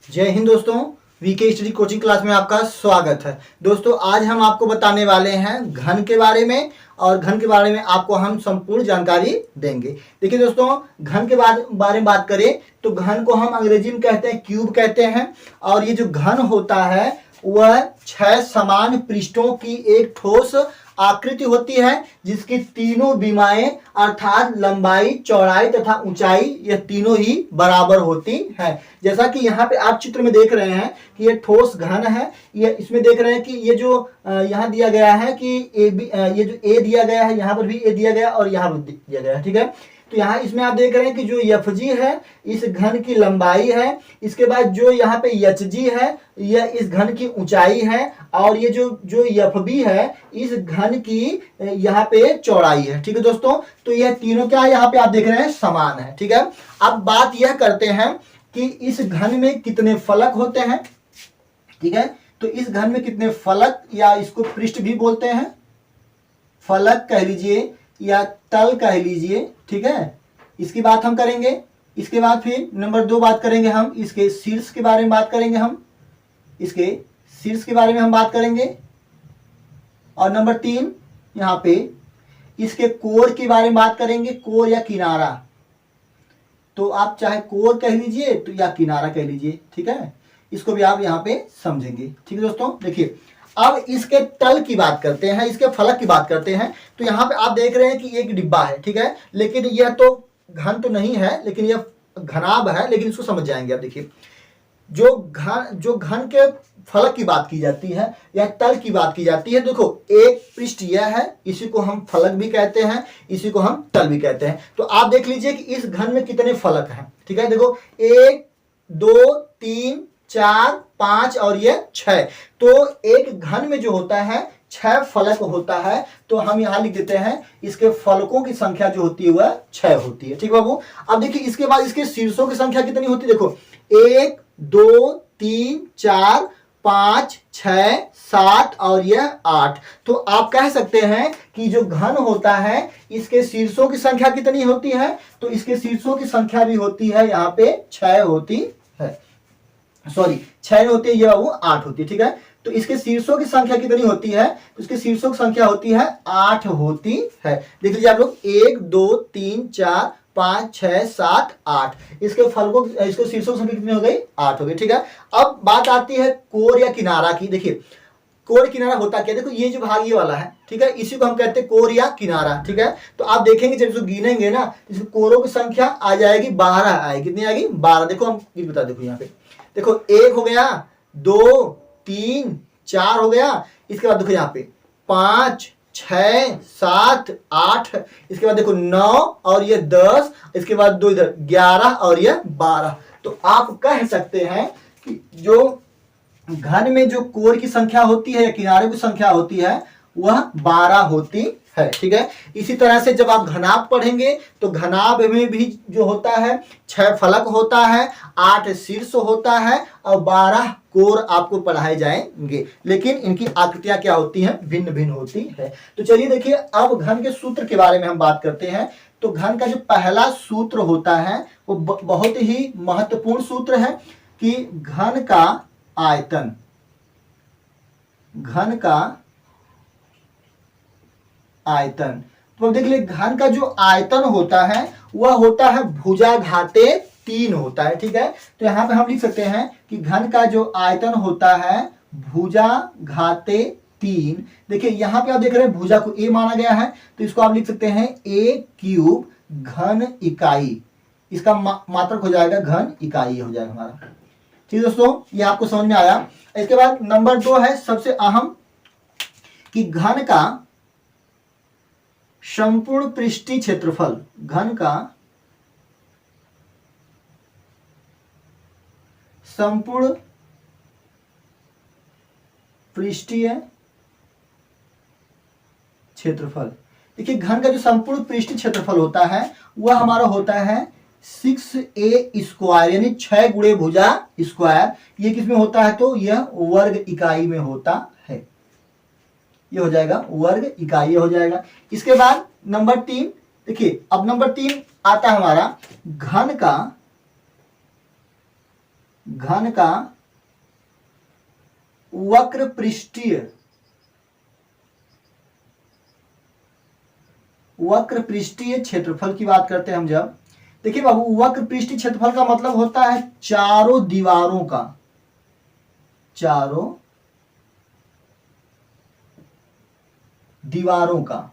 जय हिंद दोस्तों। VK study coaching class में आपका स्वागत है। दोस्तों आज हम आपको बताने वाले हैं घन के बारे में, और घन के बारे में आपको हम संपूर्ण जानकारी देंगे। देखिए दोस्तों, घन के बारे में बात करें तो घन को हम अंग्रेजी में कहते हैं क्यूब कहते हैं। और ये जो घन होता है वह 6 समान पृष्ठों की एक ठोस आकृति होती है जिसकी तीनों विमाएं अर्थात लंबाई, चौड़ाई तथा ऊंचाई यह तीनों ही बराबर होती है। जैसा कि यहाँ पे आप चित्र में देख रहे हैं कि ये ठोस घन है। ये इसमें देख रहे हैं कि ये जो यहाँ दिया गया है कि ये जो ए दिया गया है, यहाँ पर भी ए दिया गया और यहाँ पर दिया गया है। ठीक है, तो यहाँ इसमें आप देख रहे हैं कि जो एफजी है इस घन की लंबाई है। इसके बाद जो यहाँ पे एचजी है यह इस घन की ऊंचाई है, और ये जो एफबी है इस घन की यहाँ पे चौड़ाई है। ठीक है दोस्तों, तो यह तीनों क्या है यहाँ पे आप देख रहे हैं समान है। ठीक है, अब बात यह करते हैं कि इस घन में कितने फलक होते हैं। ठीक है, तो इस घन में कितने फलक या इसको पृष्ठ भी बोलते हैं, फलक कह लीजिए या तल कह लीजिए। ठीक है, इसकी बात हम करेंगे। इसके बाद फिर नंबर 2 बात करेंगे हम इसके शीर्ष के बारे में बात करेंगे, हम इसके शीर्ष के बारे में हम बात करेंगे। और नंबर 3 यहाँ पे इसके कोर के बारे में बात करेंगे, कोर या किनारा। तो आप चाहे कोर कह लीजिए तो या किनारा कह लीजिए। ठीक है, इसको भी आप यहाँ पे समझेंगे। ठीक है दोस्तों, देखिए अब इसके तल की बात करते हैं, इसके फलक की बात करते हैं। तो यहाँ पे आप देख रहे हैं कि एक डिब्बा है। ठीक है, लेकिन यह तो घन तो नहीं है, लेकिन यह घनाभ है, लेकिन इसको समझ जाएंगे आप। देखिए जो घन के फलक की बात की जाती है या तल की बात की जाती है, देखो एक पृष्ठ यह है, इसी को हम फलक भी कहते हैं, इसी को हम तल भी कहते हैं। तो आप देख लीजिए कि इस घन में कितने फलक हैं। ठीक है, देखो 1 2 3 4 5 और ये 6। तो एक घन में जो होता है 6 फलक होता है। तो हम यहां लिख देते हैं इसके फलकों की संख्या जो होती है वह 6 होती है। ठीक है बाबू, अब देखिए इसके बाद इसके शीर्षों की संख्या कितनी होती है। देखो 1 2 3 4 5 6 7 और यह 8। तो आप कह सकते हैं कि जो घन होता है इसके शीर्षों की संख्या कितनी होती है। तो इसके शीर्षों की संख्या भी होती है यहाँ पे 6 होती है। सॉरी 6 होती है, यह वो 8 होती है। ठीक है, तो इसके शीर्षों की संख्या कितनी होती है। तो इसके शीर्षों की संख्या होती है 8 होती है। देख लीजिए आप लोग 1 2 3 4 5 6 7 8। इसके फलकों इसके शीर्षों की संख्या कितनी हो गई, 8 हो गई। ठीक है, अब बात आती है कोर या किनारा की। देखिए कोर किनारा होता क्या, देखो ये जो भाग ये वाला है। ठीक है, इसी को हम कहते हैं कोर या किनारा। ठीक है, तो आप देखेंगे जब इसको गिनेंगे ना, इसको कोरों की संख्या आ जाएगी 12 आएगी। कितनी आएगी, 12। देखो हम ये बता, देखो यहाँ पे देखो 1 हो गया, 2 3 4 हो गया। इसके बाद देखो यहाँ पे 5 6 7 8। इसके बाद देखो 9 और ये 10। इसके बाद 2 इधर 11 और ये 12। तो आप कह सकते हैं कि जो घन में जो कोर की संख्या होती है या किनारे की संख्या होती है वह 12 होती है। ठीक है, इसी तरह से जब आप घनाभ पढ़ेंगे तो घनाभ में भी जो होता है 6 फलक होता है, 8 शीर्ष होता है और 12 कोर आपको पढ़ाए जाएंगे। लेकिन इनकी आकृतियां क्या होती हैं, भिन्न भिन्न होती है। तो चलिए देखिए अब घन के सूत्र के बारे में हम बात करते हैं। तो घन का जो पहला सूत्र होता है वो बहुत ही महत्वपूर्ण सूत्र है कि घन का आयतन, घन का आयतन। तो अब देख लिए घन का जो आयतन होता है वह होता है भुजा घाते 3 होता है। ठीक है, तो यहां पे हम लिख सकते हैं कि घन का जो आयतन होता है भुजा घाते 3। देखिए यहां पे आप देख रहे हैं भुजा को a माना गया है, तो इसको आप लिख सकते हैं a³ घन इकाई। इसका मात्रक हो जाएगा घन इकाई हो जाएगा हमारा। ठीक है दोस्तों, ये आपको समझ में आया। इसके बाद नंबर 2 है सबसे अहम कि घन का संपूर्ण पृष्ठीय क्षेत्रफल, घन का संपूर्ण पृष्ठीय क्षेत्रफल। देखिए घन का जो संपूर्ण पृष्ठीय क्षेत्रफल होता है वह हमारा होता है 6a² यानी 6 गुणे भुजा स्क्वायर। ये किसमें होता है, तो यह वर्ग इकाई में होता है। ये हो जाएगा वर्ग इकाई हो जाएगा। इसके बाद नंबर 3 देखिए, अब नंबर 3 आता है हमारा घन का घन का वक्र पृष्ठीय क्षेत्रफल की बात करते हैं हम जब, देखिए बाबू वक्र पृष्ठीय क्षेत्रफल का मतलब होता है चारों दीवारों का, चारों दीवारों का,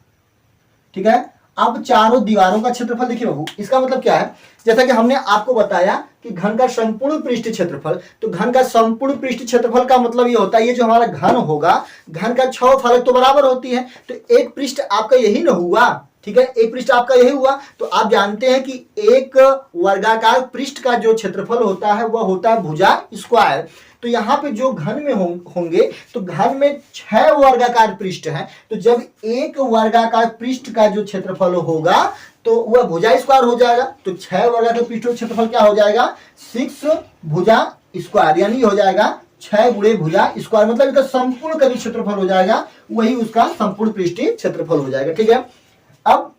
ठीक है। अब चारों दीवारों का क्षेत्रफल देखिए बाबू, इसका मतलब क्या है, जैसा कि हमने आपको बताया कि घन का संपूर्ण पृष्ठीय क्षेत्रफल, तो घन का संपूर्ण पृष्ठीय क्षेत्रफल का मतलब ये होता है, ये जो हमारा घन होगा, घन का 6 फलक तो बराबर होती है, तो एक पृष्ठ आपका यही ना हुआ, ठीक है, एक पृष्ठ आपका यही हुआ। तो आप जानते हैं कि एक वर्गाकार पृष्ठ का जो क्षेत्रफल होता है वह होता है भुजा स्क्वायर। तो यहाँ पे जो घन में होंगे, तो घन में 6 वर्गाकार पृष्ठ हैं, तो जब एक वर्गाकार पृष्ठ का जो क्षेत्रफल होगा तो वह भुजा स्क्वायर हो जाएगा। तो 6 वर्गाकार पृष्ठ का क्षेत्रफल क्या हो जाएगा, 6 भुजा स्क्वायर, यानी हो जाएगा 6 गुणे भुजा स्क्वायर, मतलब इसका संपूर्ण का जो क्षेत्रफल हो जाएगा वही उसका संपूर्ण पृष्ठीय क्षेत्रफल हो जाएगा, ठीक है। अब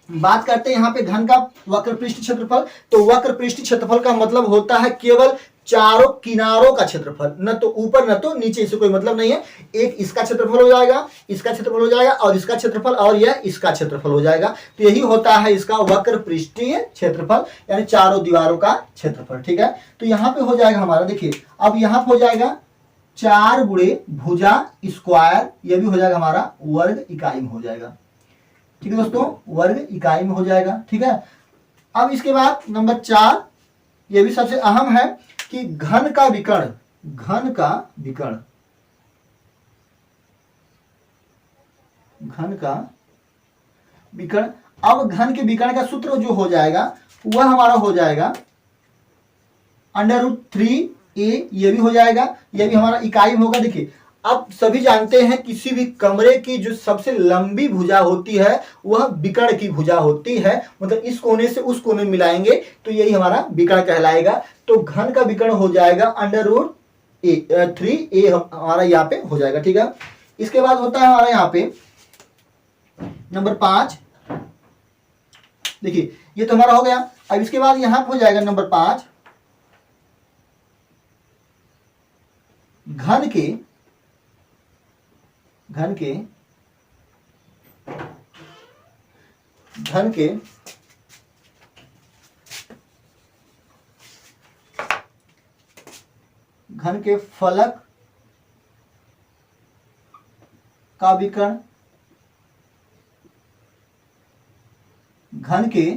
बात करते हैं यहाँ पे घन का वक्र पृष्ठीय क्षेत्रफल। तो वक्र पृष्ठीय क्षेत्रफल का मतलब होता है केवल चारों किनारों का क्षेत्रफल, न तो ऊपर न तो नीचे, इससे कोई मतलब नहीं है। एक इसका क्षेत्रफल हो जाएगा, इसका क्षेत्रफल हो जाएगा, और इसका क्षेत्रफल, और यह इसका क्षेत्रफल हो जाएगा। तो यही होता है इसका वक्र पृष्ठीय क्षेत्रफल, यानी चारों दीवारों का क्षेत्रफल, ठीक है। तो यहाँ पे हो जाएगा हमारा, देखिए अब यहाँ पे हो जाएगा 4 गुणे भुजा स्क्वायर, यह भी हो जाएगा हमारा वर्ग इकाई में हो जाएगा, ठीक है दोस्तों, वर्ग इकाई में हो जाएगा, ठीक है। अब इसके बाद नंबर 4, यह भी सबसे अहम है कि घन का विकर्ण, घन का विकर्ण, घन का विकर्ण। अब घन के विकर्ण का सूत्र जो हो जाएगा वह हमारा हो जाएगा √3a, यह भी हो जाएगा, यह भी हमारा इकाई में होगा। देखिए अब सभी जानते हैं किसी भी कमरे की जो सबसे लंबी भुजा होती है वह विकर्ण की भुजा होती है, मतलब इस कोने से उस कोने में मिलाएंगे तो यही हमारा विकर्ण कहलाएगा। तो घन का विकर्ण हो जाएगा √3a हमारा यहाँ पे हो जाएगा, ठीक है। इसके बाद होता है हमारा यहाँ पे नंबर 5, देखिए ये तो हमारा हो गया। अब इसके बाद यहाँ पे हो जाएगा नंबर 5, घन के घन के फलक का विकर्ण, घन के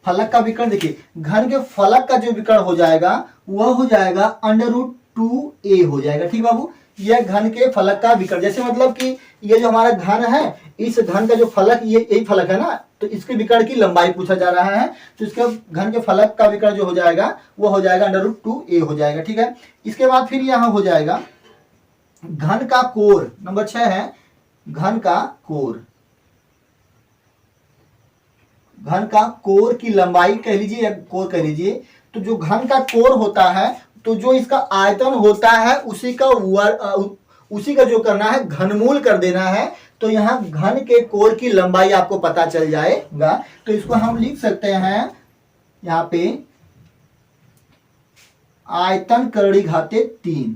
फलक का विकर्ण, देखिए घन के फलक का जो विकर्ण हो जाएगा वह हो जाएगा √2a हो जाएगा, ठीक बाबू। यह घन के फलक का विकर्ण, जैसे मतलब कि ये जो हमारा घन है, इस घन का जो फलक, ये यही फलक है ना, तो इसके विकर्ण की लंबाई पूछा जा रहा है, तो इसके घन के फलक का विकर्ण जो हो जाएगा वो हो जाएगा √2a हो जाएगा, ठीक है। इसके बाद फिर यहाँ हो जाएगा घन का कोर, नंबर 6 है घन का कोर, घन का कोर की लंबाई कह लीजिए या कोर कह लीजिए। तो जो घन का कोर होता है, तो जो इसका आयतन होता है उसी का जो करना है घनमूल कर देना है। तो यहाँ घन के कोर की लंबाई आपको पता चल जाएगा, तो इसको हम लिख सकते हैं यहाँ पे आयतन करड़ी घाते 3,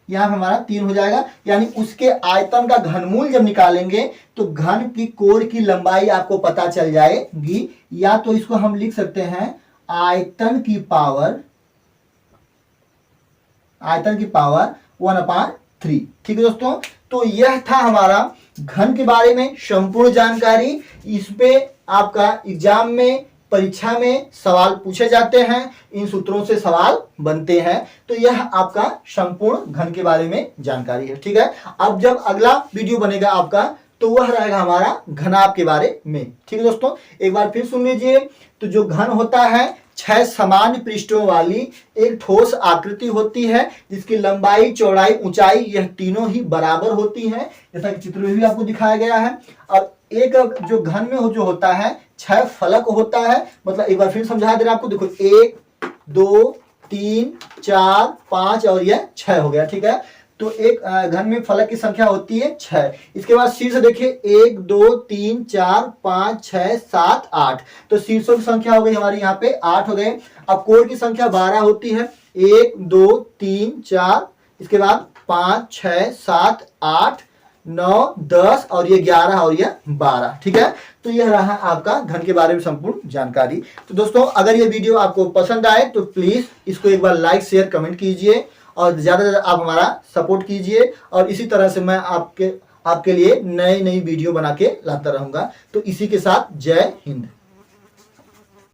यहाँ हमारा 3 हो जाएगा, यानी उसके आयतन का घनमूल जब निकालेंगे तो घन की कोर की लंबाई आपको पता चल जाएगी। या तो इसको हम लिख सकते हैं आयतन की पावर 1/3, ठीक है दोस्तों। तो यह था हमारा घन के बारे में संपूर्ण जानकारी। इस पे आपका एग्जाम में, परीक्षा में सवाल पूछे जाते हैं, इन सूत्रों से सवाल बनते हैं। तो यह आपका संपूर्ण घन के बारे में जानकारी है, ठीक है। अब जब अगला वीडियो बनेगा आपका, तो वह रहेगा हमारा घनाभ के बारे में, ठीक है दोस्तों। एक बार फिर सुन लीजिए, तो जो घन होता है 6 समान पृष्ठों वाली एक ठोस आकृति होती है, जिसकी लंबाई, चौड़ाई, ऊंचाई यह तीनों ही बराबर होती हैं, जैसा कि चित्र में भी आपको दिखाया गया है। और एक जो घन में जो होता है 6 फलक होता है, मतलब एक बार फिर समझा दे रहा आपको, देखो 1 2 3 4 5 और यह 6 हो गया, ठीक है। तो एक घन में फलक की संख्या होती है 6। इसके बाद शीर्ष देखिए 1 2 3 4 5 6 7 8। तो शीर्षों की संख्या हो गई हमारी यहाँ पे 8 हो गए। अब कोण की संख्या 12 होती है, 1 2 3 4, इसके बाद 5 6 7 8 9 10 और ये 11 और ये 12। ठीक है, तो यह रहा आपका घन के बारे में संपूर्ण जानकारी। तो दोस्तों अगर ये वीडियो आपको पसंद आए तो प्लीज इसको एक बार लाइक शेयर कमेंट कीजिए और ज्यादा से ज्यादा आप हमारा सपोर्ट कीजिए, और इसी तरह से मैं आपके लिए नई नई वीडियो बना के लाता रहूंगा। तो इसी के साथ जय हिंद।